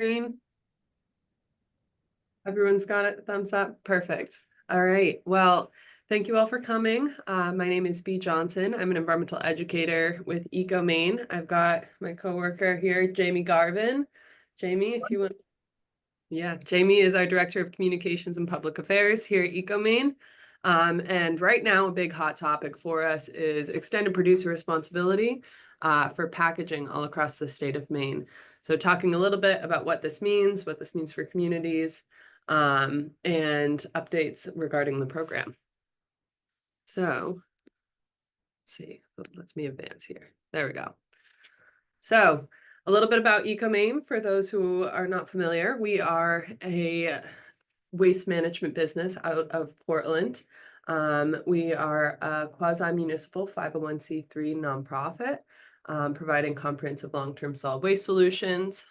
Green. Everyone's got it. Thumbs up. Perfect. All right. Well, thank you all for coming. My name is Bea Johnson. I'm an environmental educator with ecoMaine. I've got my coworker here, Jamie Garvin. Jamie, if you want. Yeah, Jamie is our Director of Communications and Public Affairs here at ecoMaine. And right now, a big hot topic for us is extended producer responsibility for packaging all across the state of Maine. So talking a little bit about what this means for communities, and updates regarding the program. So let's see, let me advance here. There we go. So a little bit about ecoMaine for those who are not familiar. We are a waste management business out of Portland. We are a quasi-municipal 501c3 nonprofit, providing comprehensive long-term solid waste solutions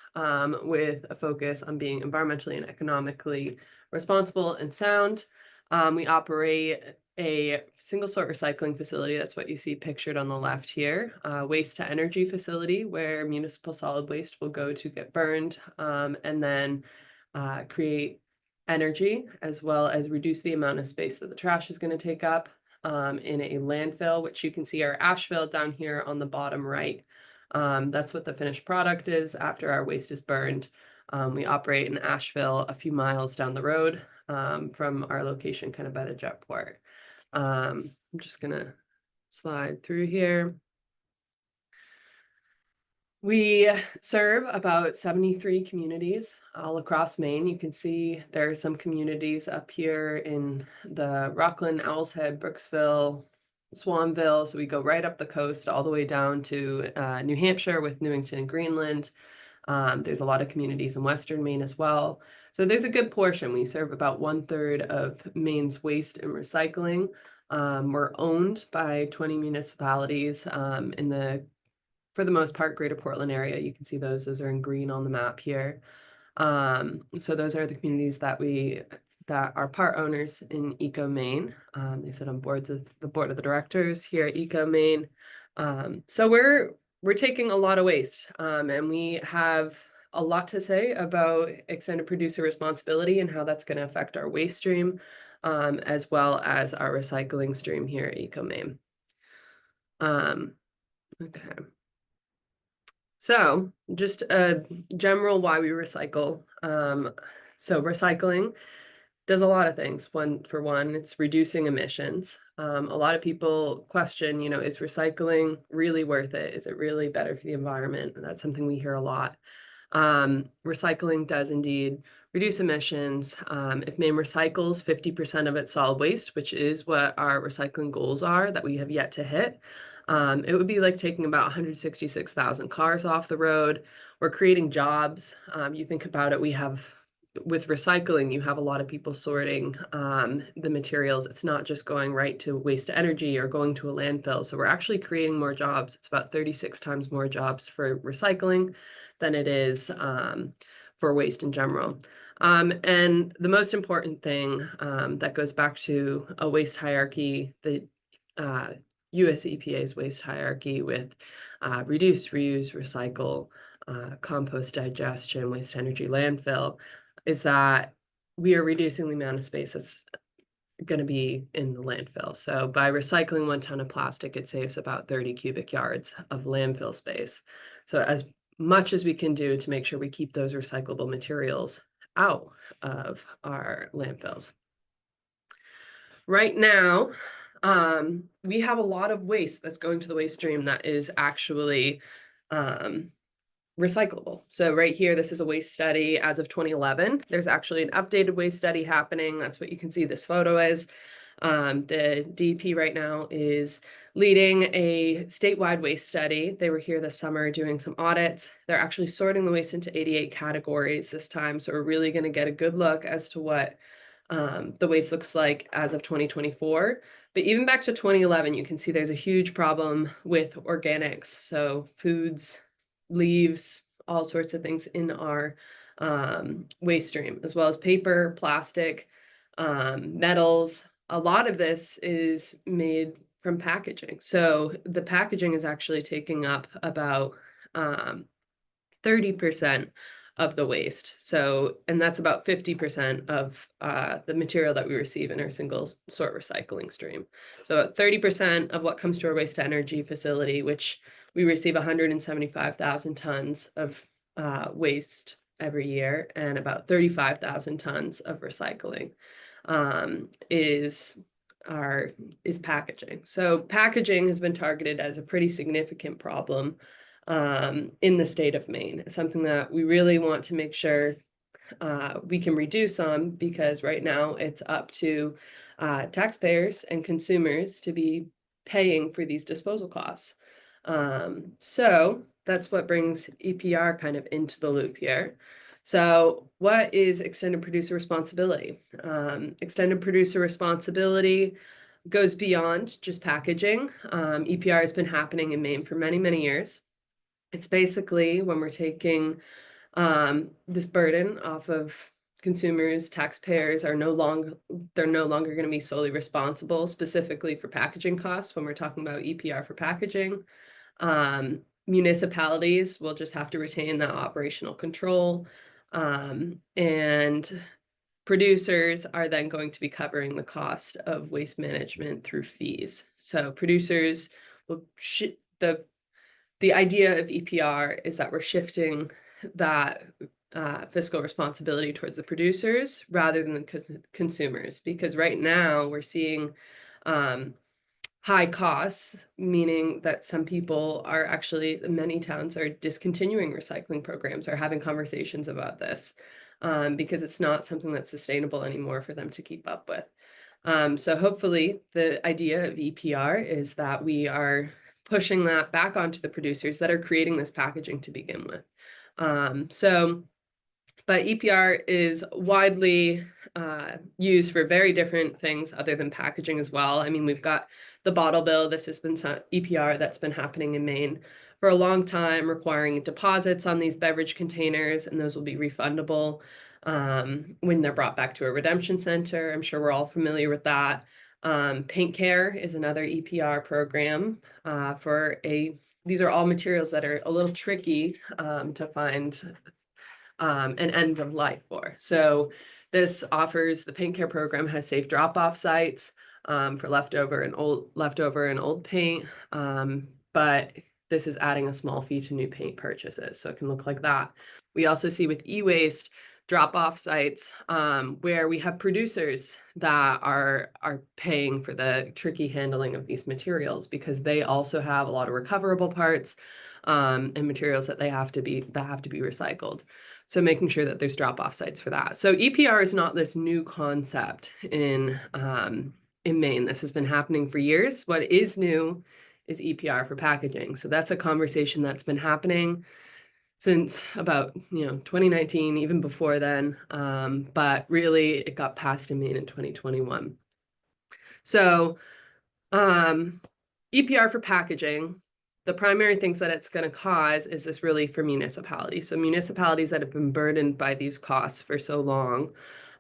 with a focus on being environmentally and economically responsible and sound. We operate a single sort recycling facility. That's what you see pictured on the left here. Waste to energy facility where municipal solid waste will go to get burned and then create energy, as well as reduce the amount of space that the trash is going to take up in a landfill, which you can see our ash fill down here on the bottom right. That's what the finished product is after our waste is burned. We operate an ash fill a few miles down the road from our location kind of by the jet port. I'm just going to slide through here. We serve about 73 communities all across Maine. You can see there are some communities up here in the Rockland, Owl's Head, Brooksville, Swanville. So we go right up the coast all the way down to New Hampshire with Newington and Greenland. There's a lot of communities in Western Maine as well. So there's a good portion. We serve about 1/3 of Maine's waste and recycling. We're owned by 20 municipalities in the for the most part, Greater Portland area. You can see those are in green on the map here. So those are the communities that are part owners in ecoMaine. They sit on the board of the directors here at ecoMaine. So we're taking a lot of waste, and we have a lot to say about extended producer responsibility and how that's going to affect our waste stream, as well as our recycling stream here at ecoMaine. Okay. So just a general why we recycle. So recycling does a lot of things. For one, it's reducing emissions. A lot of people question, is recycling really worth it? Is it really better for the environment? And that's something we hear a lot. Recycling does indeed reduce emissions. If Maine recycles 50% of its solid waste, which is what our recycling goals are that we have yet to hit, it would be like taking about 166,000 cars off the road. We're creating jobs. You think about it, with recycling, you have a lot of people sorting the materials. It's not just going right to waste to energy or going to a landfill. So we're actually creating more jobs. It's about 36 times more jobs for recycling than it is for waste in general. And the most important thing that goes back to a waste hierarchy, the US EPA's waste hierarchy with reduce, reuse, recycle, compost digestion, waste energy landfill, is that we are reducing the amount of space that's going to be in the landfill. So by recycling 1 ton of plastic, it saves about 30 cubic yards of landfill space. So as much as we can do to make sure we keep those recyclable materials out of our landfills. Right now, we have a lot of waste that's going to the waste stream that is actually recyclable. So right here, this is a waste study as of 2011. There's actually an updated waste study happening. That's what you can see this photo is. The DEP right now is leading a statewide waste study. They were here this summer doing some audits. They're actually sorting the waste into 88 categories this time. So we're really going to get a good look as to what the waste looks like as of 2024. But even back to 2011, you can see there's a huge problem with organics. So foods, leaves, all sorts of things in our waste stream, as well as paper, plastic, metals. A lot of this is made from packaging. So the packaging is actually taking up about 30% of the waste. So, and that's about 50% of the material that we receive in our single sort recycling stream. So 30% of what comes to our waste to energy facility, which we receive 175,000 tons of waste every year, and about 35,000 tons of recycling is packaging. So packaging has been targeted as a pretty significant problem in the state of Maine. Something that we really want to make sure we can reduce on, because right now it's up to taxpayers and consumers to be paying for these disposal costs. So that's what brings EPR kind of into the loop here. So what is extended producer responsibility? Extended producer responsibility goes beyond just packaging. EPR has been happening in Maine for many, many years. It's basically when we're taking this burden off of consumers, taxpayers are no longer going to be solely responsible specifically for packaging costs when we're talking about EPR for packaging. Municipalities will just have to retain that operational control, and producers are then going to be covering the cost of waste management through fees. So producers will the idea of EPR is that we're shifting that fiscal responsibility towards the producers rather than the consumers, because right now we're seeing high costs, meaning that some people are actually, many towns are discontinuing recycling programs or having conversations about this because it's not something that's sustainable anymore for them to keep up with. So hopefully the idea of EPR is that we are pushing that back onto the producers that are creating this packaging to begin with. But EPR is widely used for very different things other than packaging as well. I mean, we've got the bottle bill. This has been EPR that's been happening in Maine for a long time, requiring deposits on these beverage containers, and those will be refundable when they're brought back to a redemption center. I'm sure we're all familiar with that. Paint Care is another EPR program these are all materials that are a little tricky to find an end of life for. So this offers, the Paint Care program has safe drop-off sites for leftover and old paint, but this is adding a small fee to new paint purchases, so it can look like that. We also see with e-waste drop-off sites where we have producers that are paying for the tricky handling of these materials, because they also have a lot of recoverable parts and materials that have to be recycled. So making sure that there's drop-off sites for that. So EPR is not this new concept in Maine. This has been happening for years. What is new is EPR for packaging. So that's a conversation that's been happening since about 2019, even before then. But really, it got passed in Maine in 2021. So EPR for packaging, the primary things that it's going to cause is this relief for municipalities. So municipalities that have been burdened by these costs for so long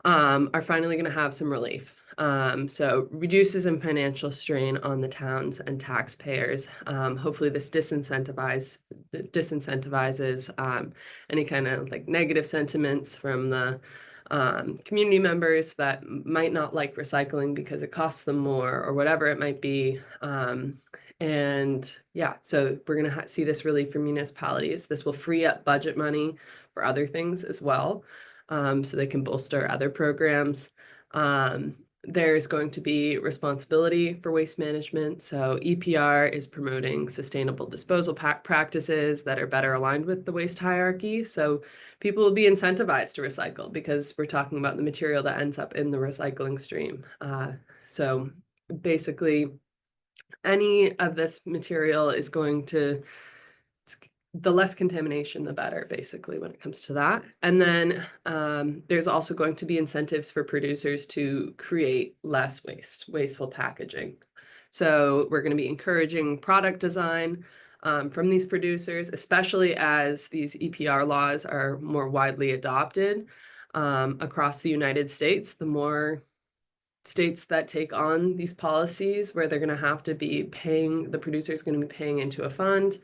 are finally going to have some relief. So reduces in financial strain on the towns and taxpayers. Hopefully this disincentivizes any kind of like negative sentiments from the community members that might not like recycling because it costs them more or whatever it might be. And yeah, so we're going to see this relief for municipalities. This will free up budget money for other things as well, so they can bolster other programs. There's going to be responsibility for waste management. So EPR is promoting sustainable disposal practices that are better aligned with the waste hierarchy. So people will be incentivized to recycle because we're talking about the material that ends up in the recycling stream. So basically, any of this material is going to, the less contamination, the better, basically, when it comes to that. And then there's also going to be incentives for producers to create less wasteful packaging. So we're going to be encouraging product design from these producers, especially as these EPR laws are more widely adopted across the United States. The more states that take on these policies where they're going to have to be paying, the producer is going to be paying into a fund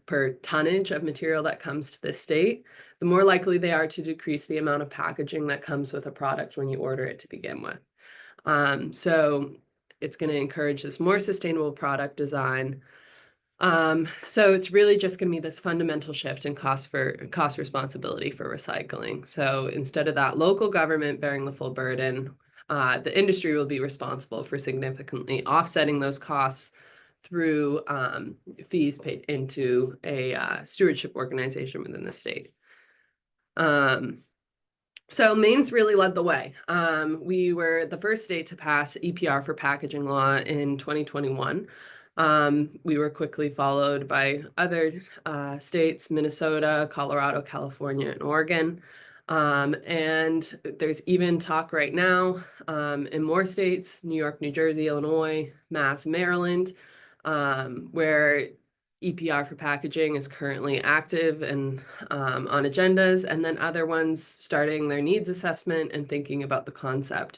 per tonnage of material that comes to the state, the more likely they are to decrease the amount of packaging that comes with a product when you order it to begin with. So it's going to encourage this more sustainable product design. So it's really just going to be this fundamental shift in cost responsibility for recycling. So instead of that local government bearing the full burden, the industry will be responsible for significantly offsetting those costs through fees paid into a stewardship organization within the state. So Maine's really led the way. We were the first state to pass EPR for packaging law in 2021. We were quickly followed by other states, Minnesota, Colorado, California, and Oregon. And there's even talk right now in more states, New York, New Jersey, Illinois, Mass, Maryland, where EPR for packaging is currently active and on agendas, and then other ones starting their needs assessment and thinking about the concept.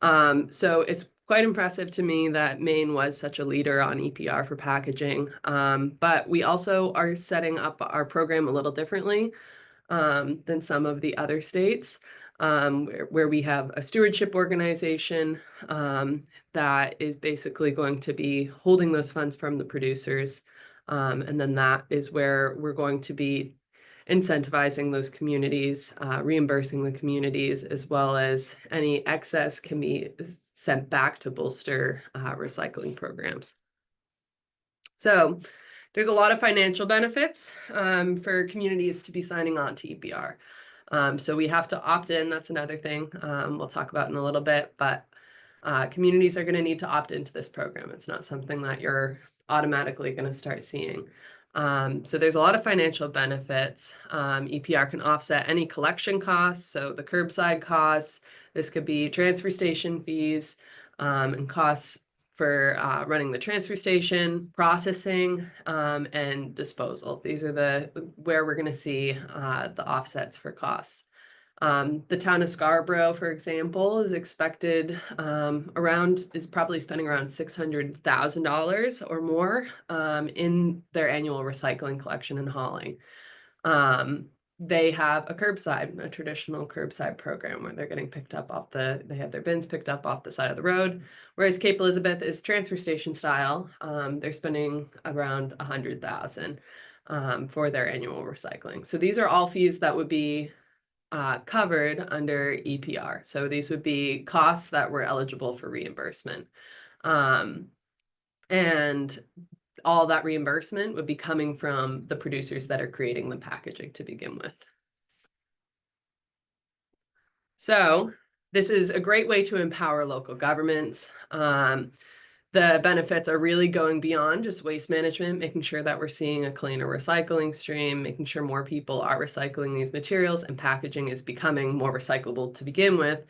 So it's quite impressive to me that Maine was such a leader on EPR for packaging, but we also are setting up our program a little differently than some of the other states, where we have a stewardship organization that is basically going to be holding those funds from the producers. And then that is where we're going to be incentivizing those communities, reimbursing the communities, as well as any excess can be sent back to bolster recycling programs. So there's a lot of financial benefits for communities to be signing on to EPR. So we have to opt in. That's another thing we'll talk about in a little bit, but communities are going to need to opt into this program. It's not something that you're automatically going to start seeing. So there's a lot of financial benefits. EPR can offset any collection costs, so the curbside costs. This could be transfer station fees and costs for running the transfer station, processing, and disposal. These are where we're going to see the offsets for costs. The town of Scarborough, for example, is expected is probably spending around $600,000 or more in their annual recycling collection and hauling. They have a traditional curbside program where they're getting picked up they have their bins picked up off the side of the road. Whereas Cape Elizabeth is transfer station style. They're spending around $100,000 for their annual recycling. So these are all fees that would be covered under EPR. So these would be costs that were eligible for reimbursement. And all that reimbursement would be coming from the producers that are creating the packaging to begin with. So this is a great way to empower local governments. The benefits are really going beyond just waste management, making sure that we're seeing a cleaner recycling stream, making sure more people are recycling these materials and packaging is becoming more recyclable to begin with.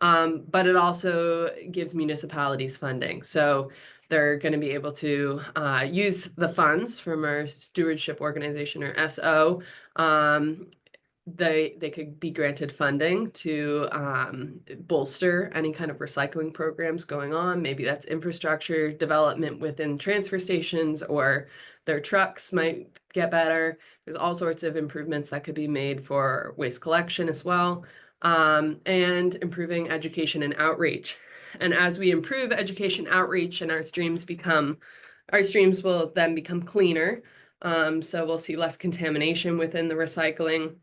But it also gives municipalities funding. So they're going to be able to use the funds from our stewardship organization, or SO. They could be granted funding to bolster any kind of recycling programs going on. Maybe that's infrastructure development within transfer stations, or their trucks might get better. There's all sorts of improvements that could be made for waste collection as well, and improving education and outreach. And as we improve education outreach and our streams will then become cleaner. So we'll see less contamination within the recycling.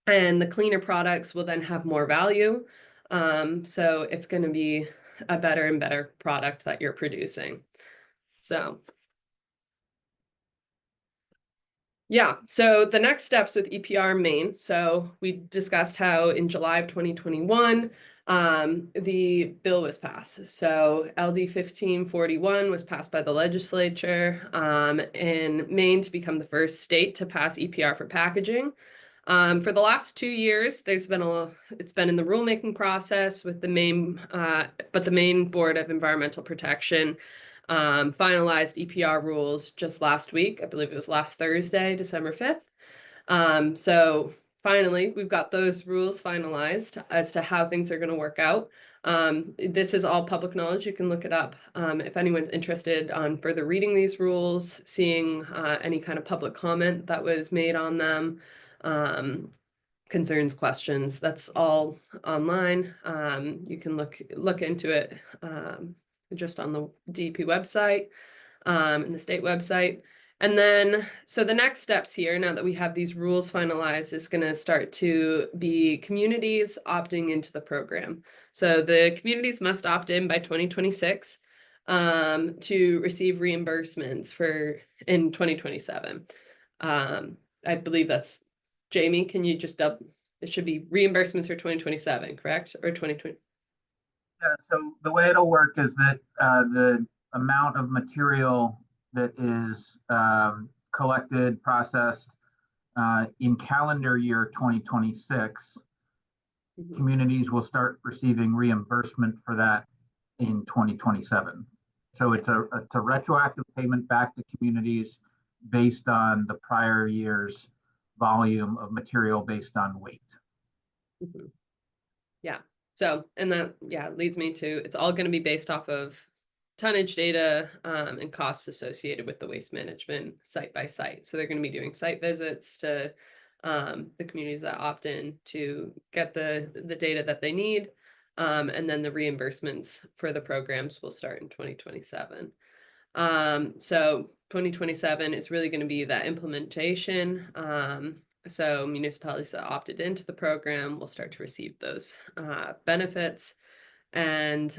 And the cleaner products will then have more value. So it's going to be a better and better product that you're producing. So yeah, so the next steps with EPR Maine. So we discussed how in July of 2021, the bill was passed. So LD 1541 was passed by the legislature in Maine to become the first state to pass EPR for packaging. For the last 2 years, it's been in the rulemaking process with the Maine, but the Maine Board of Environmental Protection finalized EPR rules just last week. I believe it was last Thursday, December 5th. So finally, we've got those rules finalized as to how things are going to work out. This is all public knowledge. You can look it up if anyone's interested on further reading these rules, seeing any kind of public comment that was made on them. concerns, questions. That's all online. You can look into it just on the DEP website and the state website. And then, so the next steps here, now that we have these rules finalized, is going to start to be communities opting into the program. So the communities must opt in by 2026 to receive reimbursements in 2027. I believe that's Jamie. Can you just it should be reimbursements for 2027, correct? Or 2020? Yeah, so the way it'll work is that the amount of material that is collected, processed in calendar year 2026, communities will start receiving reimbursement for that in 2027. So it's a retroactive payment back to communities based on the prior year's volume of material based on weight. Mm-hmm. Yeah. So, and that, yeah, leads me to, it's all going to be based off of tonnage data and costs associated with the waste management site by site. So they're going to be doing site visits to the communities that opt in to get the data that they need. And then the reimbursements for the programs will start in 2027. So 2027 is really going to be that implementation. So municipalities that opted into the program will start to receive those benefits. And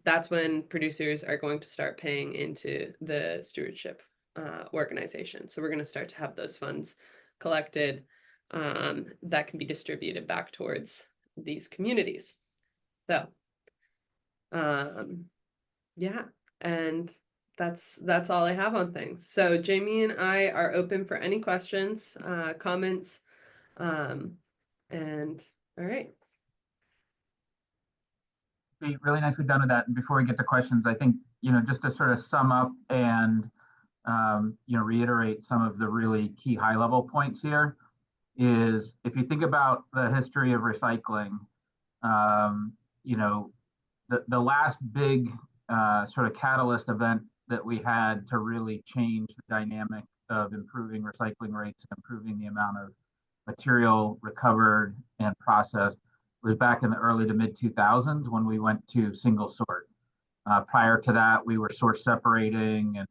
that's when producers are going to start paying into the stewardship organization. So we're going to start to have those funds collected that can be distributed back towards these communities. So yeah, and that's all I have on things. So Jamie and I are open for any questions, comments, and all right. Really nicely done with that. And before we get to questions, I think, just to sort of sum up and, reiterate some of the really key high level points here is if you think about the history of recycling, the last big sort of catalyst event that we had to really change the dynamic of improving recycling rates and improving the amount of material recovered and processed was back in the early to mid 2000s when we went to single sort. Prior to that, we were source separating and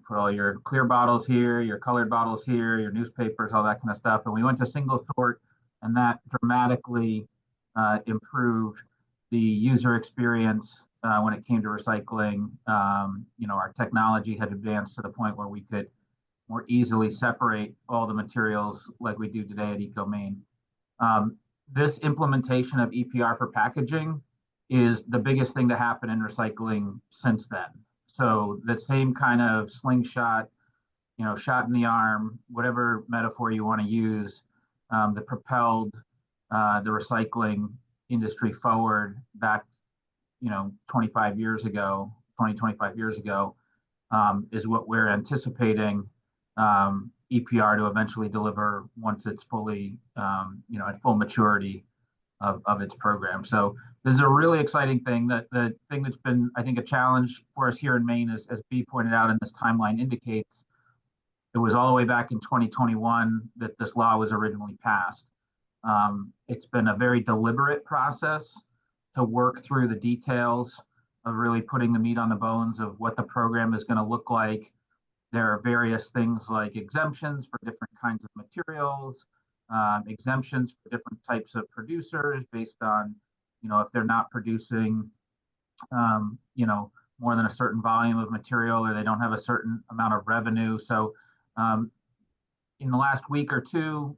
put all your clear bottles here, your colored bottles here, your newspapers, all that kind of stuff. And we went to single sort, and that dramatically improved the user experience when it came to recycling. Our technology had advanced to the point where we could more easily separate all the materials like we do today at ecoMaine. This implementation of EPR for packaging is the biggest thing to happen in recycling since then. So the same kind of slingshot, shot in the arm, whatever metaphor you want to use, that propelled the recycling industry forward back, 25 years ago, is what we're anticipating EPR to eventually deliver once it's fully, at full maturity of its program. So this is a really exciting thing. The thing that's been, I think, a challenge for us here in Maine, as B pointed out and this timeline indicates, it was all the way back in 2021 that this law was originally passed. It's been a very deliberate process to work through the details of really putting the meat on the bones of what the program is going to look like. There are various things like exemptions for different kinds of materials, exemptions for different types of producers based on, if they're not producing, more than a certain volume of material or they don't have a certain amount of revenue. So in the last week or two,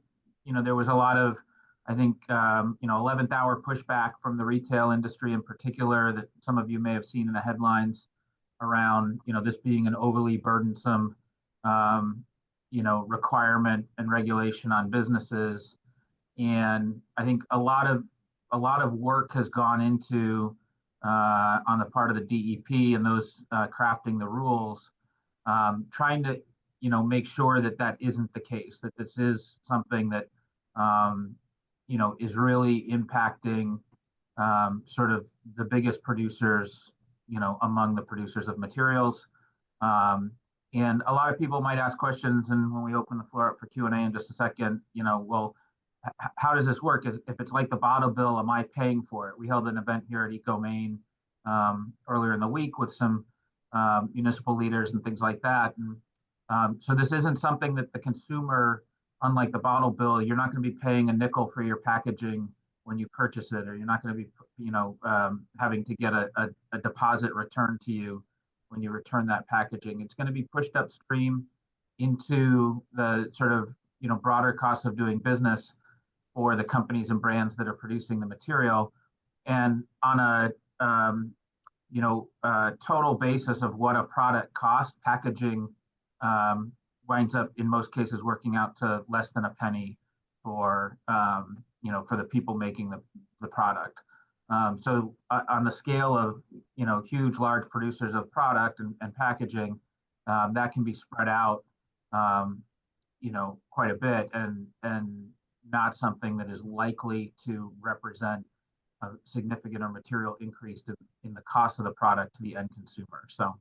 there was a lot of, I think, 11th hour pushback from the retail industry in particular that some of you may have seen in the headlines around, this being an overly burdensome, requirement and regulation on businesses. And I think a lot of work has gone into on the part of the DEP and those crafting the rules, trying to make sure that isn't the case, that this is something that is really impacting sort of the biggest producers, among the producers of materials. And a lot of people might ask questions, and when we open the floor up for Q&A in just a second, well, how does this work? If it's like the bottle bill, am I paying for it? We held an event here at ecoMaine earlier in the week with some municipal leaders and things like that. And so this isn't something that the consumer, unlike the bottle bill, you're not going to be paying a nickel for your packaging when you purchase it, or you're not going to be, having to get a deposit returned to you when you return that packaging. It's going to be pushed upstream into the sort of, broader cost of doing business for the companies and brands that are producing the material. And on a total basis of what a product costs, packaging winds up in most cases working out to less than a penny for for the people making the product. So on the scale of huge, large producers of product and packaging, that can be spread out quite a bit, and not something that is likely to represent a significant or material increase in the cost of the product to the end consumer. So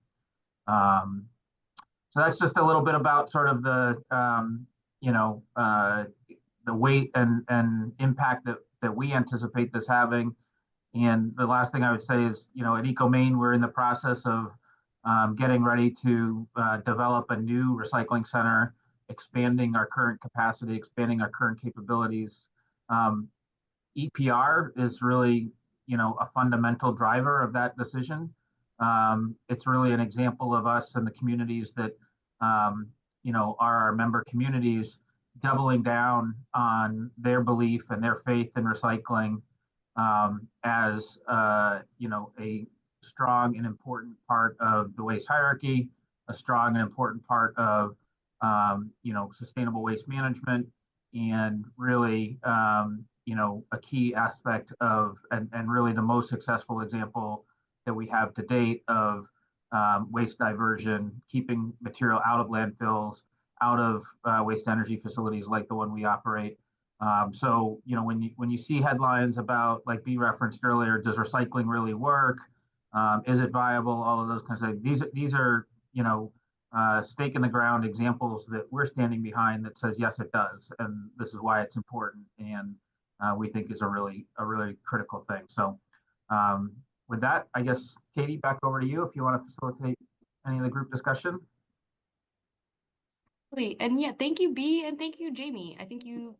that's just a little bit about sort of the weight and impact that we anticipate this having. And the last thing I would say is, at ecoMaine, we're in the process of getting ready to develop a new recycling center, expanding our current capacity, expanding our current capabilities. EPR is really, a fundamental driver of that decision. It's really an example of us and the communities that, are our member communities, doubling down on their belief and their faith in recycling as, a strong and important part of the waste hierarchy, a strong and important part of, sustainable waste management, and really, a key aspect of, and really the most successful example that we have to date of waste diversion, keeping material out of landfills, out of waste energy facilities like the one we operate. So, when you see headlines about, like B referenced earlier, does recycling really work? Is it viable? All of those kinds of things. These are, stake in the ground examples that we're standing behind that says, yes, it does. And this is why it's important. And we think is a really critical thing. So with that, I guess, Katie, back over to you if you want to facilitate any of the group discussion. And yeah, thank you, B, and thank you, Jamie. I think you,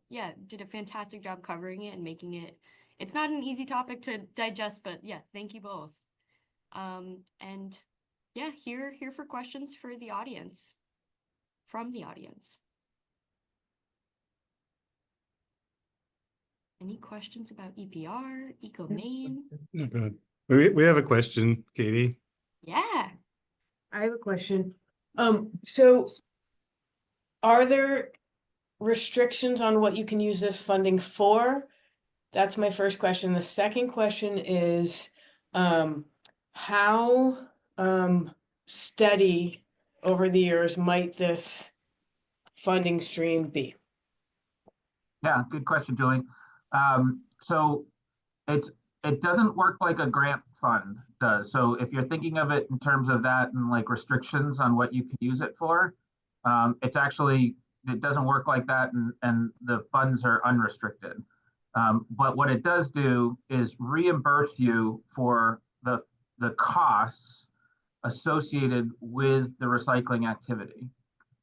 did a fantastic job covering it and making it. It's not an easy topic to digest, but yeah, thank you both. And yeah, here for questions for the audience, from the audience. Any questions about EPR, ecoMaine? Okay. We have a question, Katie. Yeah. I have a question. So are there restrictions on what you can use this funding for? That's my first question. The second question is, how steady over the years might this funding stream be? Yeah, good question, Julie. So it doesn't work like a grant fund does. So if you're thinking of it in terms of that and like restrictions on what you can use it for, it doesn't work like that, and the funds are unrestricted. But what it does do is reimburse you for the costs associated with the recycling activity.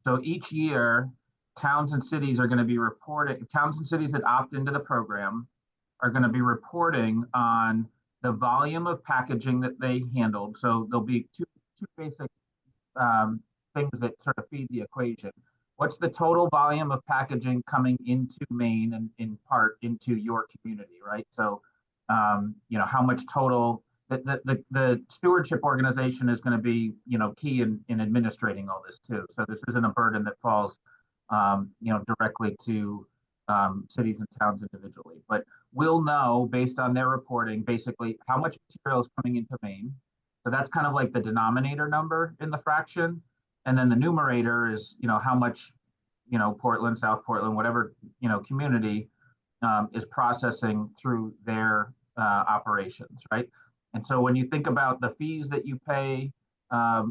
So each year, towns and cities are going to be reporting, towns and cities that opt into the program are going to be reporting on the volume of packaging that they handled. So there'll be two basic things that sort of feed the equation. What's the total volume of packaging coming into Maine and in part into your community, right? So, how much total, the stewardship organization is going to be, key in administrating all this too. So this isn't a burden that falls, directly to cities and towns individually, but we'll know based on their reporting, basically how much material is coming into Maine. So that's kind of like the denominator number in the fraction. And then the numerator is, how much, Portland, South Portland, whatever, community is processing through their operations, right? And so when you think about the fees that you pay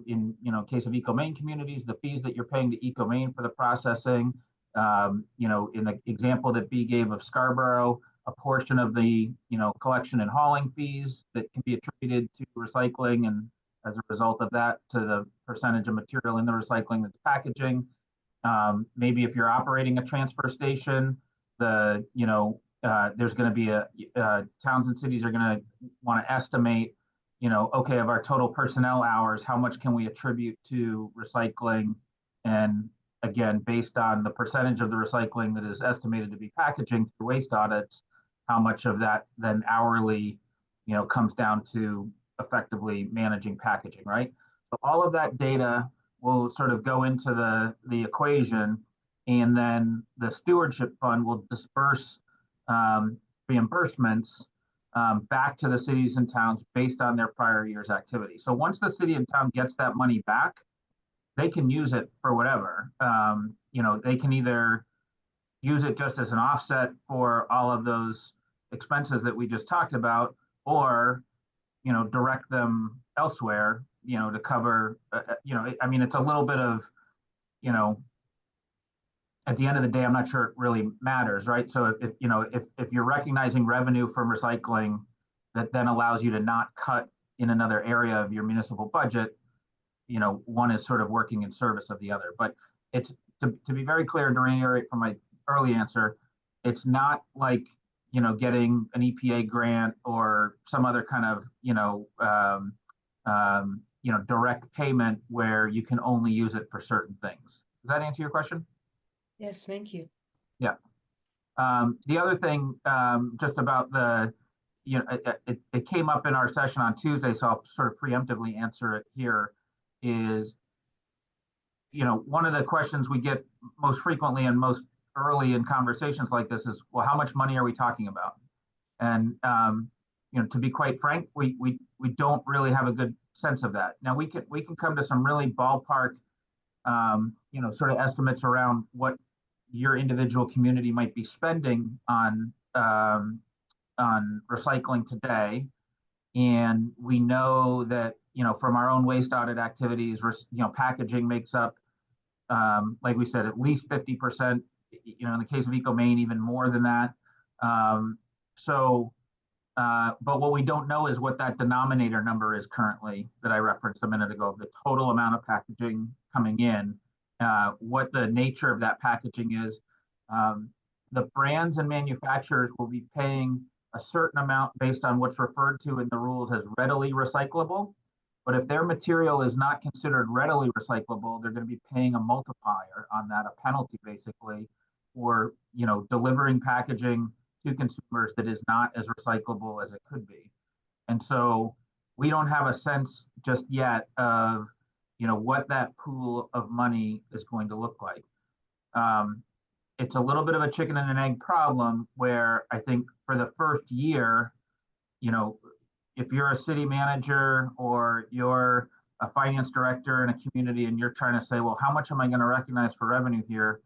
in case of ecoMaine communities, the fees that you're paying to ecoMaine for the processing. In the example that B gave of Scarborough, a portion of the collection and hauling fees that can be attributed to recycling, and as a result of that, to the percentage of material in the recycling that's packaging. Maybe if you're operating a transfer station, there's going to be towns and cities are going to want to estimate, okay, of our total personnel hours, how much can we attribute to recycling? And again, based on the percentage of the recycling that is estimated to be packaging through waste audits, how much of that then hourly, comes down to effectively managing packaging, right? So all of that data will sort of go into the equation, and then the stewardship fund will disperse reimbursements back to the cities and towns based on their prior year's activity. So once the city and town gets that money back, they can use it for whatever. They can either use it just as an offset for all of those expenses that we just talked about, or direct them elsewhere, to cover. It's a little bit of, at the end of the day, I'm not sure it really matters, right? So if you're recognizing revenue from recycling, that then allows you to not cut in another area of your municipal budget, one is sort of working in service of the other. But it's to be very clear and to reiterate from my early answer, it's not like getting an EPA grant or some other kind of direct payment where you can only use it for certain things. Does that answer your question? Yes, thank you. Yeah. The other thing, just about it came up in our session on Tuesday, so I'll sort of preemptively answer it here, is, one of the questions we get most frequently and most early in conversations like this is, well, how much money are we talking about? And, to be quite frank, we don't really have a good sense of that. Now we can come to some really ballpark, sort of estimates around what your individual community might be spending on recycling today. And we know that, from our own waste audit activities, packaging makes up, like we said, at least 50%, in the case of ecoMaine, even more than that. But what we don't know is what that denominator number is currently that I referenced a minute ago, the total amount of packaging coming in, what the nature of that packaging is. The brands and manufacturers will be paying a certain amount based on what's referred to in the rules as readily recyclable. But if their material is not considered readily recyclable, they're going to be paying a multiplier on that, a penalty basically, for delivering packaging to consumers that is not as recyclable as it could be. And so we don't have a sense just yet of what that pool of money is going to look like. It's a little bit of a chicken and an egg problem, where I think for the first year, if you're a city manager or you're a finance director in a community and you're trying to say, well, how much am I going to recognize for revenue here?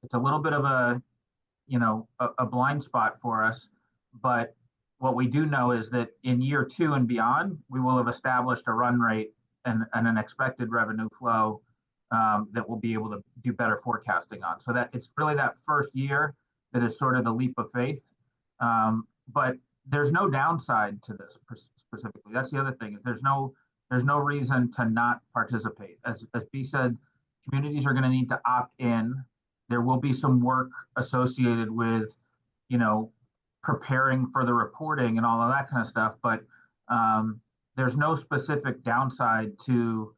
It's a little bit of a blind spot for us. But what we do know is that in year 2 and beyond, we will have established a run rate and an expected revenue flow that we'll be able to do better forecasting on. So that it's really that first year that is sort of the leap of faith. But there's no downside to this specifically. That's the other thing, is there's no reason to not participate. As B said, communities are going to need to opt in. There will be some work associated with, preparing for the reporting and all of that kind of stuff. But there's no specific downside to,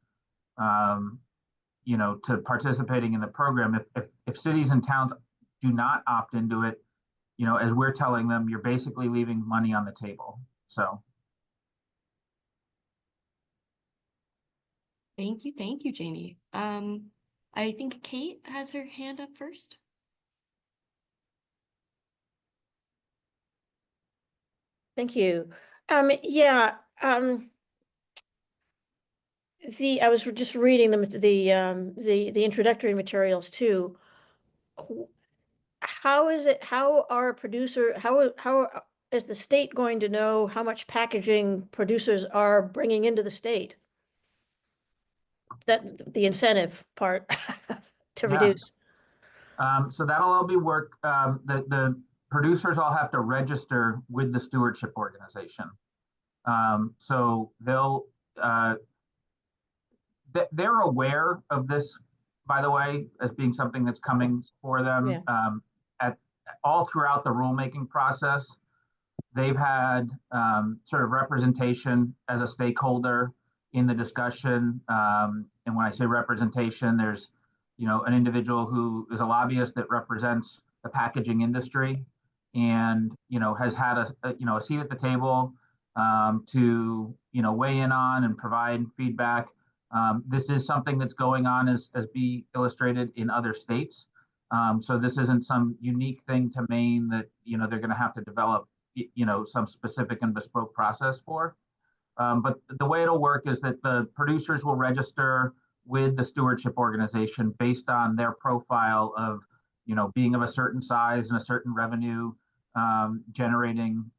to participating in the program. If cities and towns do not opt into it, as we're telling them, you're basically leaving money on the table. So. Thank you, Jamie. I think Kate has her hand up first. Thank you. I was just reading the introductory materials too. How is the state going to know how much packaging producers are bringing into the state? the incentive part to Yeah. reduce. So that'll all be work. The producers all have to register with the stewardship organization. So they're aware of this, by the way, as being something that's coming for them. Yeah. At all throughout the rulemaking process, they've had sort of representation as a stakeholder in the discussion. And when I say representation, there's an individual who is a lobbyist that represents the packaging industry, and has had a seat at the table to weigh in on and provide feedback. This is something that's going on, as be illustrated, in other states. So this isn't some unique thing to Maine that they're going to have to develop some specific and bespoke process for. But the way it'll work is that the producers will register with the stewardship organization based on their profile of being of a certain size and a certain revenue generating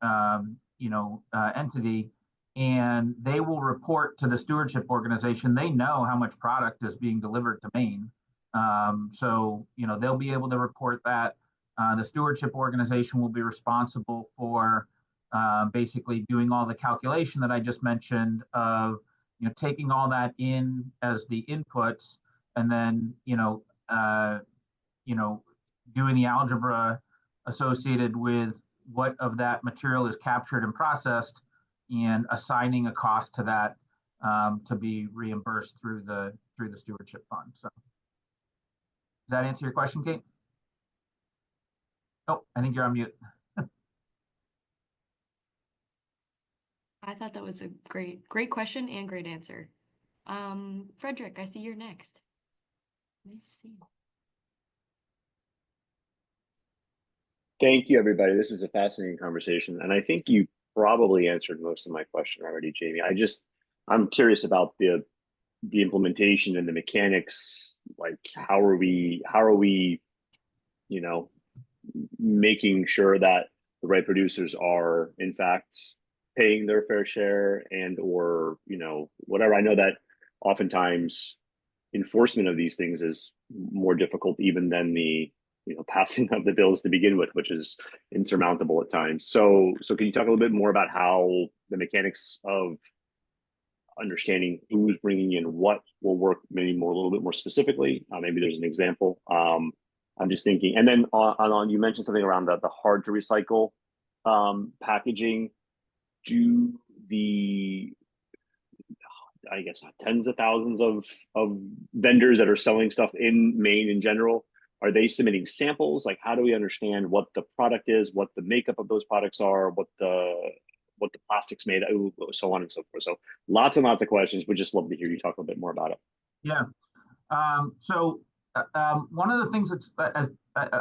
entity, and they will report to the stewardship organization. They know how much product is being delivered to Maine, so they'll be able to report that. The stewardship organization will be responsible for basically doing all the calculation that I just mentioned of taking all that in as the inputs, and then doing the algebra associated with what of that material is captured and processed, and assigning a cost to that to be reimbursed through the stewardship fund. So does that answer your question, Kate? Oh, I think you're on mute. I thought that was a great question and great answer. Frederick, I see you're next. Nice to see you. Thank you, everybody. This is a fascinating conversation, and I think you probably answered most of my question already, Jamie. I'm curious about the implementation and the mechanics. Like, how are we, making sure that the right producers are in fact paying their fair share, and or whatever. I know that oftentimes enforcement of these things is more difficult even than the passing of the bills to begin with, which is insurmountable at times. So can you talk a little bit more about how the mechanics of understanding who's bringing in what will work, maybe a little bit more specifically? Maybe there's an example. I'm just thinking, and then on you mentioned something around the hard to recycle packaging. Do the, I guess, tens of thousands of vendors that are selling stuff in Maine in general, are they submitting samples? Like, how do we understand what the product is, what the makeup of those products are, what the plastic's made of, so on and so forth? So lots and lots of questions. We'd just love to hear you talk a little bit more about it. Yeah. One of the things that's,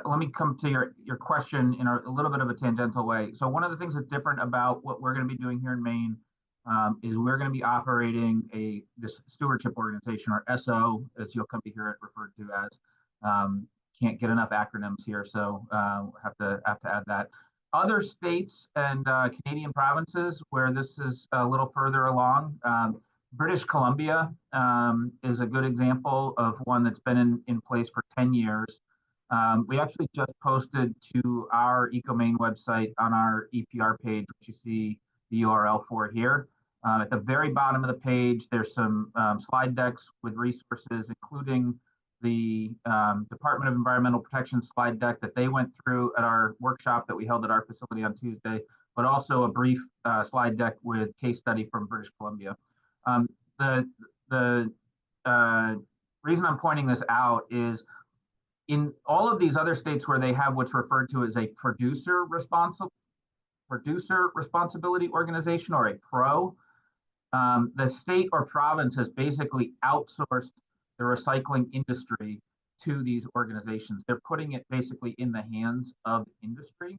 let me come to your question in a little bit of a tangential way. So one of the things that's different about what we're going to be doing here in Maine is we're going to be operating this stewardship organization, or SO, as you'll come to hear it referred to as. Can't get enough acronyms here, so have to add that. Other states and Canadian provinces where this is a little further along, British Columbia is a good example of one that's been in place for 10 years. We actually just posted to our ecoMaine website on our EPR page, which you see the URL for here. At the very bottom of the page, there's some slide decks with resources, including the Department of Environmental Protection slide deck that they went through at our workshop that we held at our facility on Tuesday, but also a brief slide deck with case study from British Columbia. The reason I'm pointing this out is in all of these other states where they have what's referred to as a producer responsibility organization, or a PRO, the state or province has basically outsourced the recycling industry to these organizations. They're putting it basically in the hands of industry,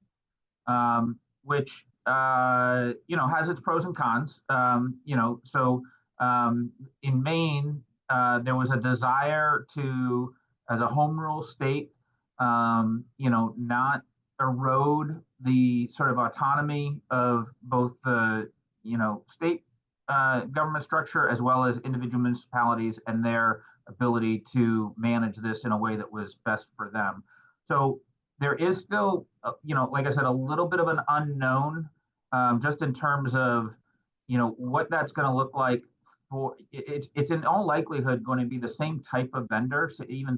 which has its pros and cons. In Maine, there was a desire to, as a home rule state, not erode the sort of autonomy of both the state government structure, as well as individual municipalities and their ability to manage this in a way that was best for them. So there is still, like I said, a little bit of an unknown, just in terms of, what that's going to look like. It's in all likelihood going to be the same type of vendor, so even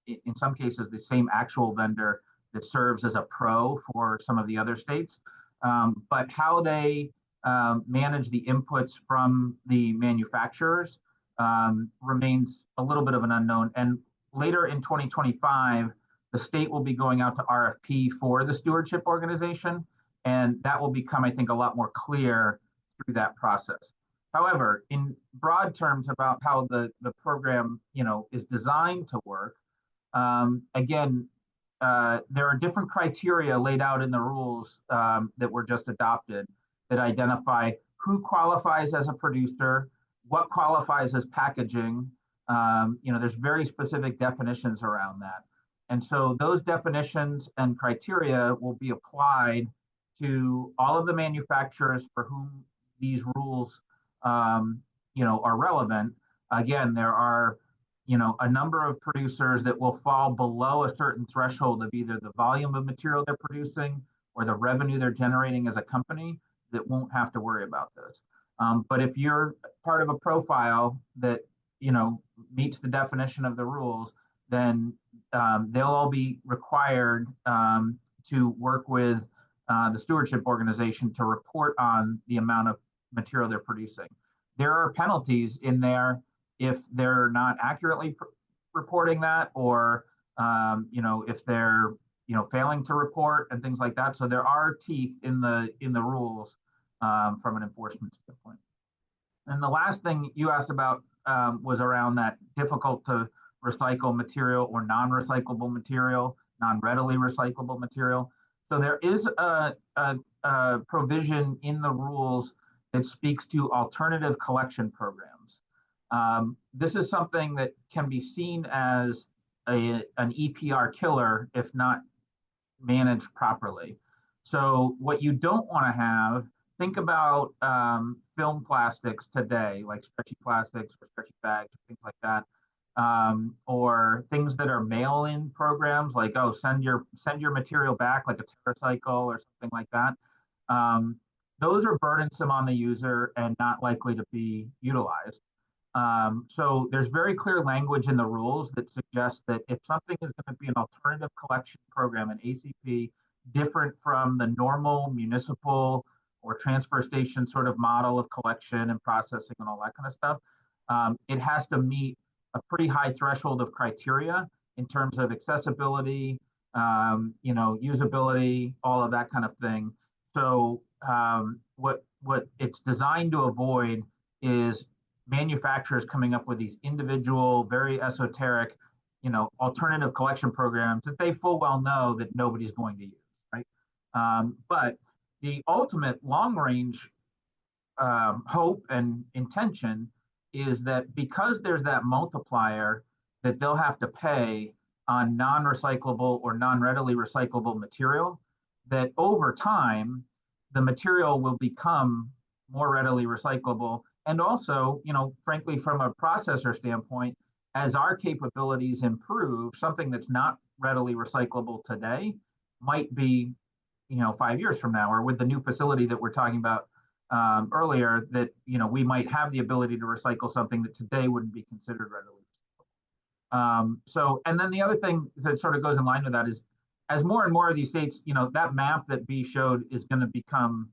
in some cases, the same actual vendor that serves as a pro for some of the other states. But how they manage the inputs from the manufacturers remains a little bit of an unknown. And later in 2025, the state will be going out to RFP for the stewardship organization, and that will become, I think, a lot more clear through that process. However, in broad terms about how the program, is designed to work, again, there are different criteria laid out in the rules that were just adopted that identify who qualifies as a producer, what qualifies as packaging. There's very specific definitions around that. And so those definitions and criteria will be applied to all of the manufacturers for whom these rules, are relevant. Again, there are, a number of producers that will fall below a certain threshold of either the volume of material they're producing or the revenue they're generating as a company that won't have to worry about this. But if you're part of a profile that, meets the definition of the rules, then they'll all be required to work with the stewardship organization to report on the amount of material they're producing. There are penalties in there if they're not accurately reporting that, or if they're failing to report and things like that. So there are teeth in the rules from an enforcement standpoint. And the last thing you asked about was around that difficult to recycle material or non-recyclable material, non-readily recyclable material. So there is a provision in the rules that speaks to alternative collection programs. This is something that can be seen as an EPR killer if not managed properly. So what you don't want to have, think about film plastics today, like stretchy plastics or stretchy bags, things like that, or things that are mail-in programs, like send your material back, like a TerraCycle or something like that. Those are burdensome on the user and not likely to be utilized. So there's very clear language in the rules that suggests that if something is going to be an alternative collection program, an ACP, different from the normal municipal or transfer station sort of model of collection and processing and all that kind of stuff, it has to meet a pretty high threshold of criteria in terms of accessibility, usability, all of that kind of thing. So what it's designed to avoid is manufacturers coming up with these individual, very esoteric, alternative collection programs that they full well know that nobody's going to use, right? But the ultimate long-range hope and intention is that because there's that multiplier that they'll have to pay on non-recyclable or non-readily recyclable material, that over time, the material will become more readily recyclable. And also, frankly, from a processor standpoint, as our capabilities improve, something that's not readily recyclable today might be, 5 years from now, or with the new facility that we're talking about earlier, that, we might have the ability to recycle something that today wouldn't be considered readily recyclable. And then the other thing that sort of goes in line with that is, as more and more of these states, that map that B showed is going to become,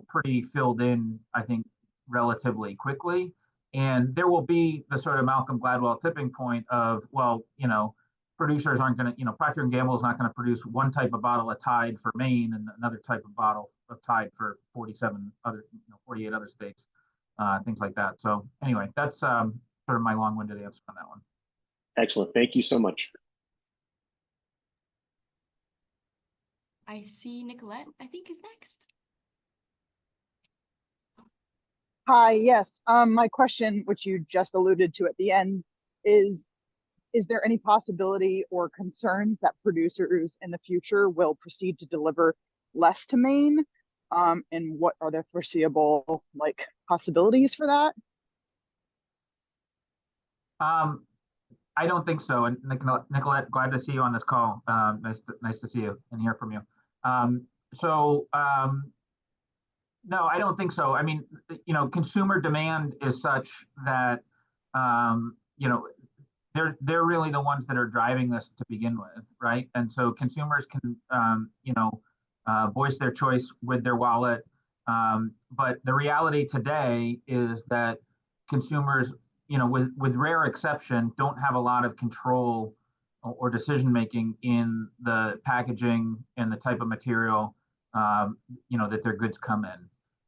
pretty filled in, I think, relatively quickly. And there will be the sort of Malcolm Gladwell tipping point of, producers aren't going to, Procter & Gamble is not going to produce one type of bottle of Tide for Maine and another type of bottle of Tide for 48 other states, things like that. So anyway, that's sort of my long-winded answer on that one. Excellent. Thank you so much. I see Nicolette, I think, is next. Hi, yes. My question, which you just alluded to at the end, is there any possibility or concerns that producers in the future will proceed to deliver less to Maine? And what are the foreseeable like possibilities for that? I don't think so. And Nicolette, glad to see you on this call. Nice to see you and hear from you. So no, I don't think so. I mean, consumer demand is such that they're really the ones that are driving this to begin with, right? And so consumers can voice their choice with their wallet. But the reality today is that consumers, with rare exception, don't have a lot of control or decision making in the packaging and the type of material that their goods come in.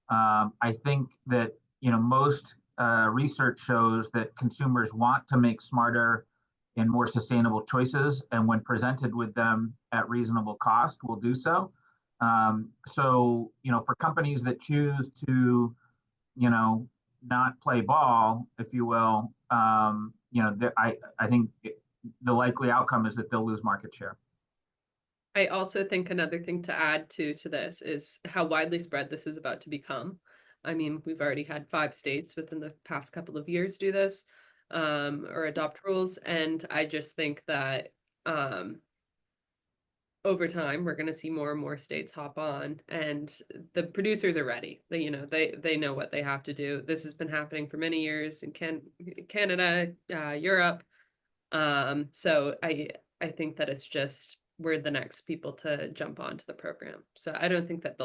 I think that most research shows that consumers want to make smarter and more sustainable choices, and when presented with them at reasonable cost, will do so. So for companies that choose to not play ball, if you will, I think the likely outcome is that they'll lose market share. I also think another thing to add to this is how widely spread this is about to become. I mean, we've already had 5 states within the past couple of years do this, or adopt rules. And I just think that over time, we're going to see more and more states hop on, and the producers are ready. They know what they have to do. This has been happening for many years in Canada, Europe. So I think that it's just, we're the next people to jump onto the program. So I don't think that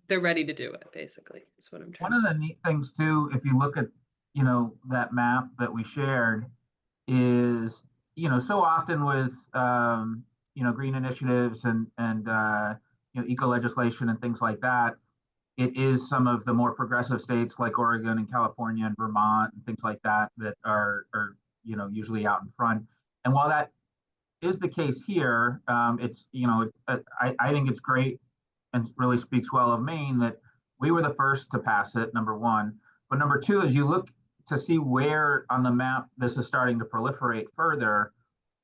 they're ready to do it, basically, is what I'm trying One of to say. the neat things too, if you look at, that map that we shared, is, so often with, green initiatives and eco legislation and things like that, it is some of the more progressive states like Oregon and California and Vermont and things like that that are usually out in front. And while that is the case here, it's I think it's great and really speaks well of Maine that we were the first to pass it, number one. But number two, as you look to see where on the map this is starting to proliferate further,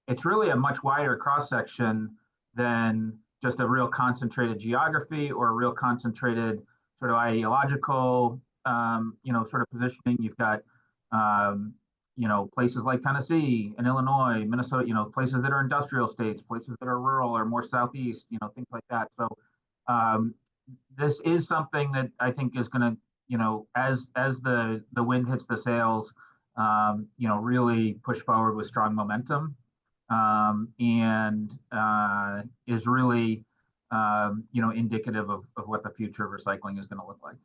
it's really a much wider cross section than just a real concentrated geography or a real concentrated sort of ideological, sort of positioning. You've got, places like Tennessee and Illinois, Minnesota, places that are industrial states, places that are rural or more southeast, things like that. So this is something that I think is going to, as the wind hits the sails, really push forward with strong momentum, and is really, indicative of what the future of recycling is going to look like.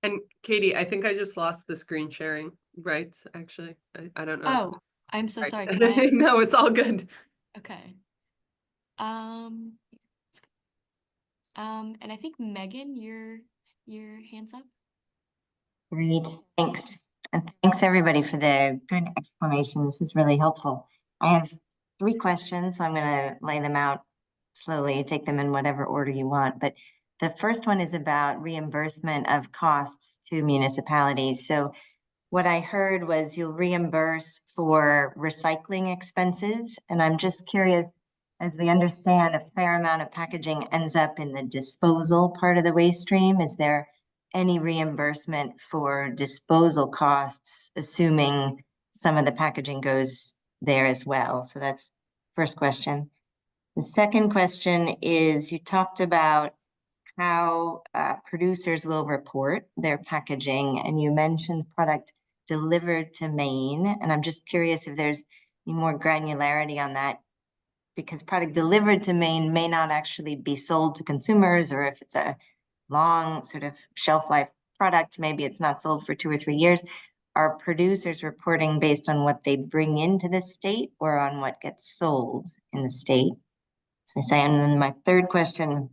And Katie, I think I just lost the screen sharing rights, actually. I don't know. Oh, I'm so Right. sorry. Can I? No, it's all good. Okay. And I think Megan, your hand's up. Great, thanks. And thanks everybody for the good explanation. This is really helpful. I have 3 questions, so I'm going to lay them out slowly, take them in whatever order you want. But the first one is about reimbursement of costs to municipalities. So what I heard was you'll reimburse for recycling expenses. And I'm just curious, as we understand, a fair amount of packaging ends up in the disposal part of the waste stream. Is there any reimbursement for disposal costs, assuming some of the packaging goes there as well? So that's first question. The second question is, you talked about how producers will report their packaging, and you mentioned product delivered to Maine. And I'm just curious if there's any more granularity on that, because product delivered to Maine may not actually be sold to consumers, or if it's a long sort of shelf life product, maybe it's not sold for 2 or 3 years. Are producers reporting based on what they bring into the state or on what gets sold in the state? So I say, and then my third question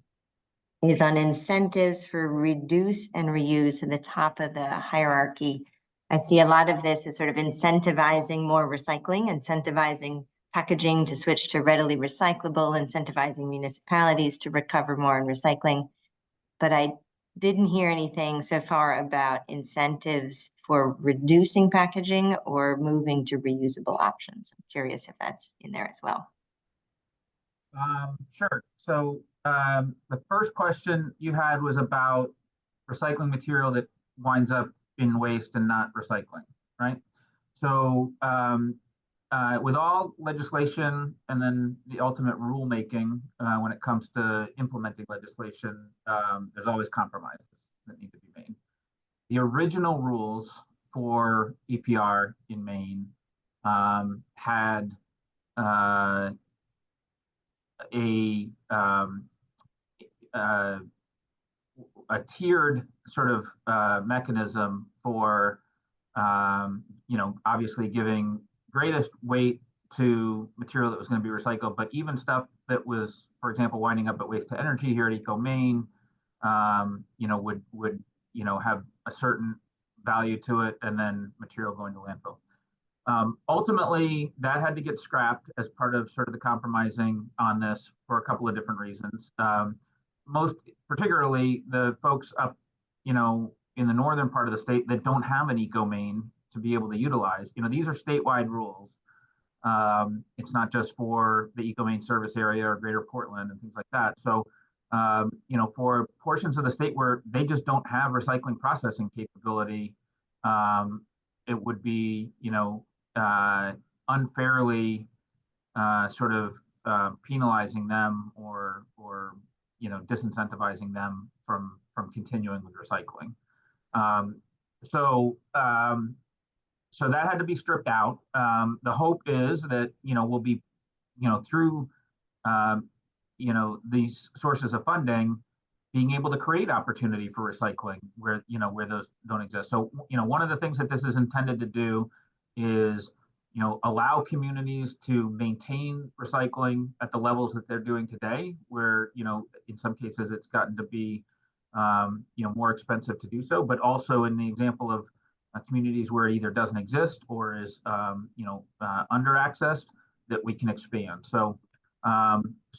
is on incentives for reduce and reuse at the top of the hierarchy. I see a lot of this is sort of incentivizing more recycling, incentivizing packaging to switch to readily recyclable, incentivizing municipalities to recover more in recycling. But I didn't hear anything so far about incentives for reducing packaging or moving to reusable options. I'm curious if that's in there as well. Sure. So the first question you had was about recycling material that winds up in waste and not recycling, right? So with all legislation and then the ultimate rulemaking, when it comes to implementing legislation, there's always compromises that need to be made. The original rules for EPR in Maine had a uh, a tiered sort of mechanism for obviously giving greatest weight to material that was going to be recycled, but even stuff that was, for example, winding up at waste to energy here at ecoMaine, would have a certain value to it, and then material going to landfill. Ultimately, that had to get scrapped as part of sort of the compromising on this for a couple of different reasons. Most particularly the folks up, in the northern part of the state that don't have an ecoMaine to be able to utilize. These are statewide rules. It's not just for the ecoMaine service area or greater Portland and things like that. So, for portions of the state where they just don't have recycling processing capability, it would be, unfairly sort of penalizing them or disincentivizing them from continuing with recycling. So that had to be stripped out. The hope is that we'll be through these sources of funding, being able to create opportunity for recycling where those don't exist. So one of the things that this is intended to do is allow communities to maintain recycling at the levels that they're doing today, where in some cases it's gotten to be more expensive to do so, but also in the example of communities where it either doesn't exist or is under accessed, that we can expand. So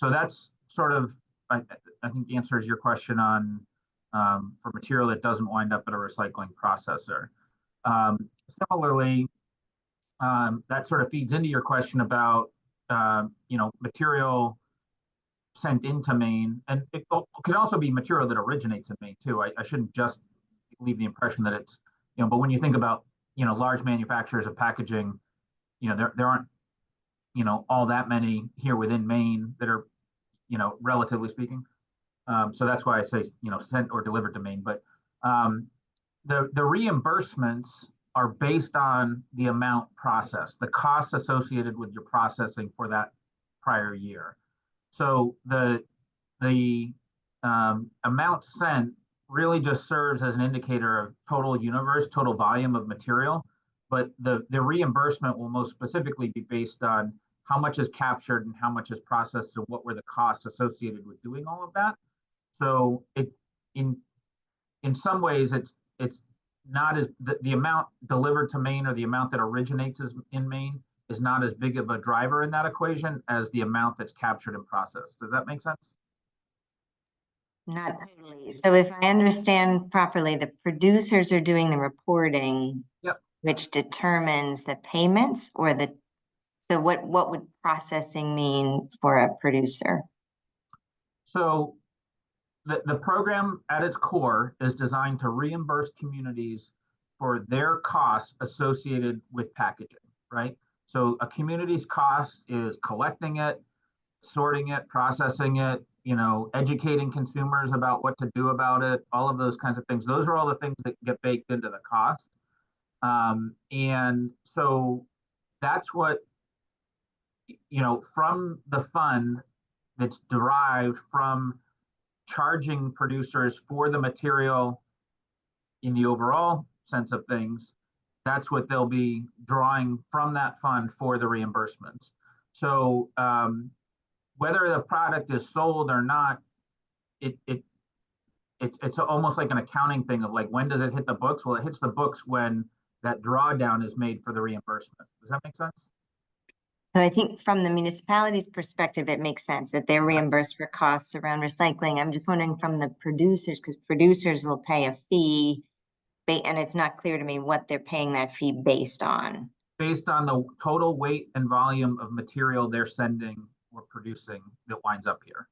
that's sort of, I think, answers your question on for material that doesn't wind up at a recycling processor. Similarly, that sort of feeds into your question about material sent into Maine, and it can also be material that originates in Maine too. I shouldn't just leave the impression that it's but when you think about large manufacturers of packaging, there aren't all that many here within Maine that are relatively speaking. So that's why I say sent or delivered to Maine. But the reimbursements are based on the amount processed, the costs associated with your processing for that prior year. So the amount sent really just serves as an indicator of total universe, total volume of material, but the reimbursement will most specifically be based on how much is captured and how much is processed and what were the costs associated with doing all of that. So in some ways it's not as the amount delivered to Maine or the amount that originates in Maine is not as big of a driver in that equation as the amount that's captured and processed. Does that make sense? Not totally. So if I understand properly, the producers are doing the reporting, Yep. which determines the payments, or so what would processing mean for a producer? So the program at its core is designed to reimburse communities for their costs associated with packaging, right? So a community's cost is collecting it, sorting it, processing it, educating consumers about what to do about it, all of those kinds of things. Those are all the things that get baked into the cost. And so that's what, from the fund that's derived from charging producers for the material in the overall sense of things, that's what they'll be drawing from that fund for the reimbursements. So whether the product is sold or not, it's almost like an accounting thing of like, when does it hit the books? Well, it hits the books when that drawdown is made for the reimbursement. Does that make sense? So I think from the municipality's perspective, it makes sense that they're reimbursed for costs around recycling. I'm just wondering from the producers, because producers will pay a fee, and it's not clear to me what they're paying that fee based on. Based on the total weight and volume of material they're sending or producing that winds up here.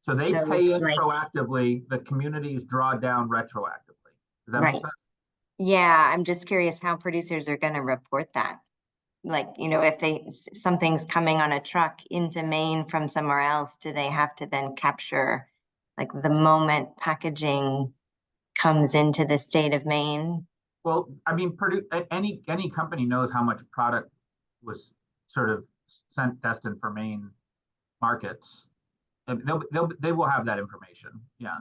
So they So pay it's in like- proactively, the communities draw down retroactively. Does that make Right. sense? Yeah, I'm just curious how producers are gonna report that. Like, if something's coming on a truck into Maine from somewhere else, do they have to then capture like the moment packaging comes into the state of Maine? Well, I mean, any company knows how much product was sort of sent destined for Maine markets. And they will have that information. Yeah.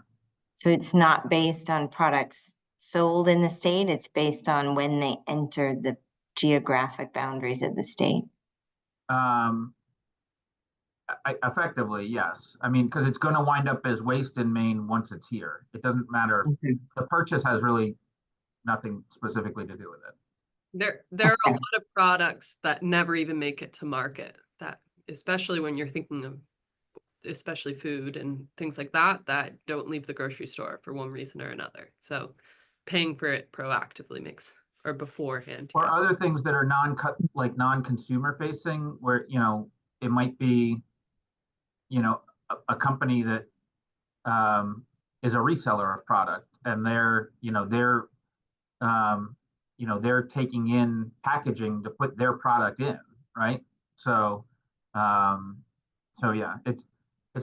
So it's not based on products sold in the state, it's based on when they enter the geographic boundaries of the state. Effectively, yes. I mean, because it's going to wind up as waste in Maine once it's here. It doesn't matter. Okay. The purchase has really nothing specifically to do with it. There are a Okay. lot of products that never even make it to market, that especially when you're thinking of especially food and things like that, that don't leave the grocery store for one reason or another. So paying for it proactively makes, or beforehand. Or yeah. other things that are non-consumer facing, where, it might be, a company that is a reseller of product, and they're taking in packaging to put their product in, right? So yeah, it's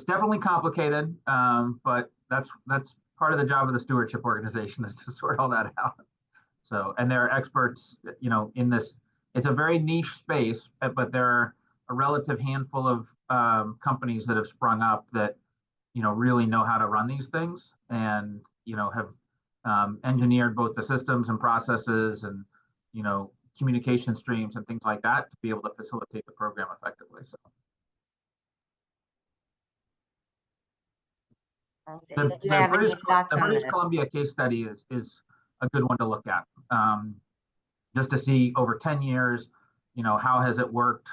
definitely complicated, but that's part of the job of the stewardship organization, is to sort all that out. So, and there are experts, in this. It's a very niche space, but there are a relative handful of companies that have sprung up that really know how to run these things, and have engineered both the systems and processes and communication streams and things like that to be able to facilitate the program effectively. So Do you have any thoughts the on British the- Columbia case study is a good one to look at, just to see over 10 years, how has it worked,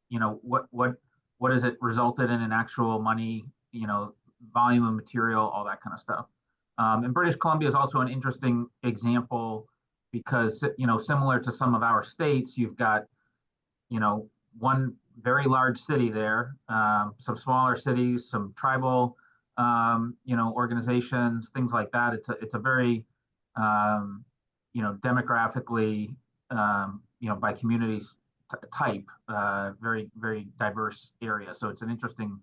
what has it resulted in actual money, volume of material, all that kind of stuff. And British Columbia is also an interesting example because, similar to some of our states, you've got, one very large city there, some smaller cities, some tribal, organizations, things like that. It's a very, demographically, by communities type, very, very diverse area. So it's an interesting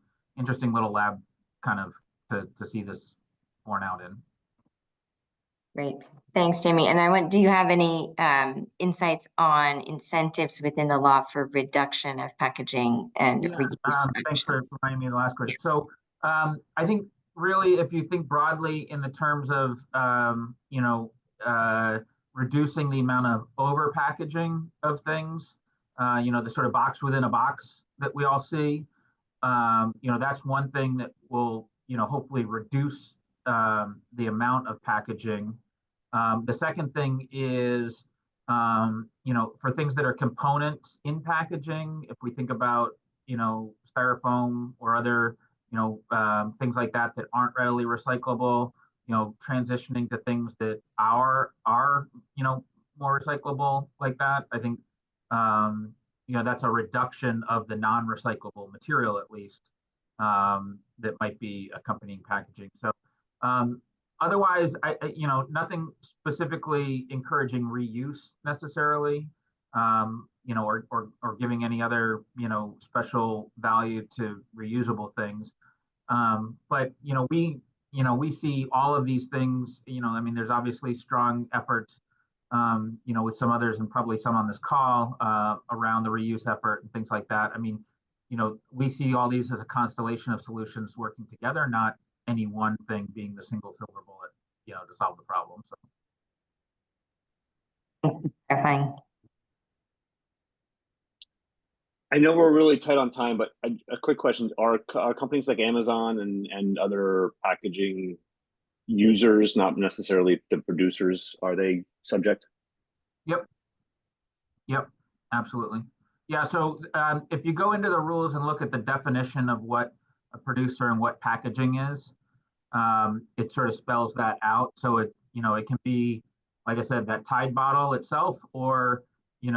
little lab kind of to see this borne out in. Great, thanks, Jamie. And do you have any insights on incentives within the law for reduction of packaging and reuse Thanks for actions? reminding me of the last question. So I think really, if you think broadly in the terms of reducing the amount of over packaging of things, the sort of box within a box that we all see, that's one thing that will hopefully reduce the amount of packaging. The second thing is, for things that are components in packaging, if we think about, styrofoam or other, things like that aren't readily recyclable, transitioning to things that are, more recyclable like that. I think, that's a reduction of the non-recyclable material, at least, that might be accompanying packaging. So, otherwise, nothing specifically encouraging reuse necessarily, or giving any other, special value to reusable things. But, we see all of these things, I mean, there's obviously strong efforts, with some others and probably some on this call, around the reuse effort and things like that. I mean, we see all these as a constellation of solutions working together, not any one thing being the single silver bullet, to solve the problem. So. Clarifying. I know we're really tight on time, but a quick question: are companies like Amazon and other packaging users, not necessarily the producers, are they subject? Yep, absolutely. Yeah, so if you go into the rules and look at the definition of what a producer and what packaging is, it sort of spells that out. So it can be, like I said, that Tide bottle itself, or if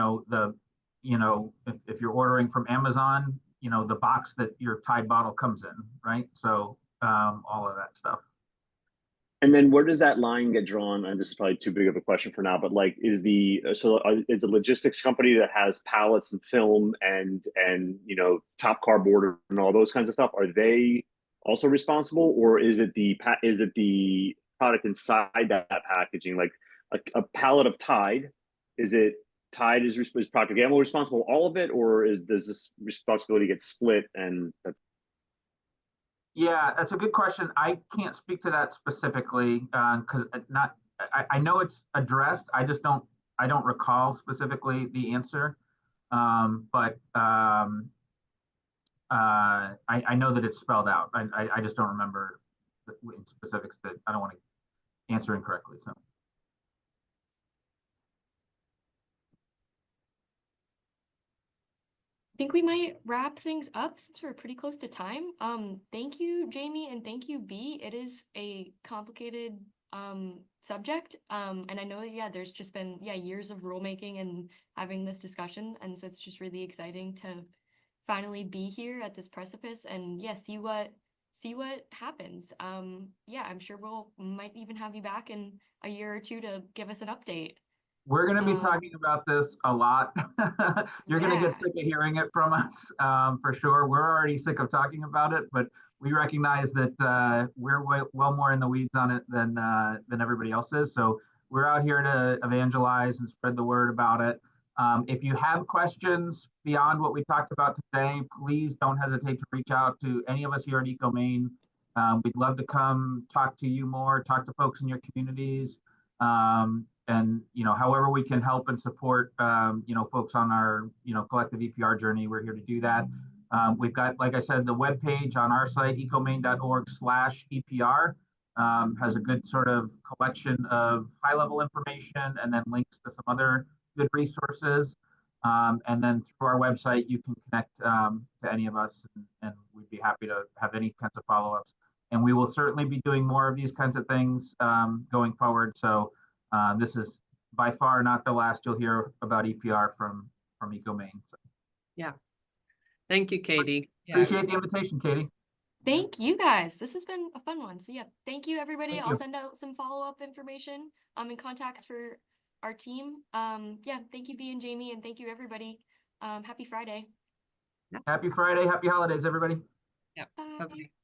you're ordering from Amazon, the box that your Tide bottle comes in, right? So all of that stuff. And then where does that line get drawn? And this is probably too big of a question for now, but like, is the logistics company that has pallets and film and top cardboard and all those kinds of stuff, are they also responsible, or is it the product inside that packaging, like a pallet of Tide? Is it Tide is Procter & Gamble responsible all of it, or does this responsibility get split? And that's Yeah, that's a good question. I can't speak to that specifically because I know it's addressed. I don't recall specifically the answer. But I know that it's spelled out. I just don't remember in specifics that I don't want to answer incorrectly. So. I think we might wrap things up since we're pretty close to time. Thank you, Jamie, and thank you, B. It is a complicated subject. And I know that, yeah, there's just been, years of rulemaking and having this discussion. And so it's just really exciting to finally be here at this precipice and see what happens. I'm sure might even have you back in a year or two to give us an update. We're going to be talking about this a lot. You're going to get sick of hearing it from us, for sure. We're already sick of talking about it, but we recognize that we're well more in the weeds on it than everybody else is. So we're out here to evangelize and spread the word about it. If you have questions beyond what we talked about today, please don't hesitate to reach out to any of us here at ecoMaine. We'd love to come talk to you more, talk to folks in your communities. And however we can help and support folks on our collective EPR journey, we're here to do that. We've got, like I said, the webpage on our site, ecomaine.org/EPR, has a good sort of collection of high-level information and then links to some other good resources. And then through our website, you can connect to any of us, and we'd be happy to have any kinds of follow-ups. And we will certainly be doing more of these kinds of things going forward. So this is by far not the last you'll hear about EPR from ecoMaine. So. Yeah. Thank you, Katie. Appreciate the invitation, Katie. Thank you guys. This has been a fun one. So thank you everybody. Thank I'll you. send out some follow-up information and contacts for our team. Thank you, B and Jamie, and thank you everybody. Happy Friday. Happy Friday, happy holidays, everybody. Yeah. Bye. Bye-bye.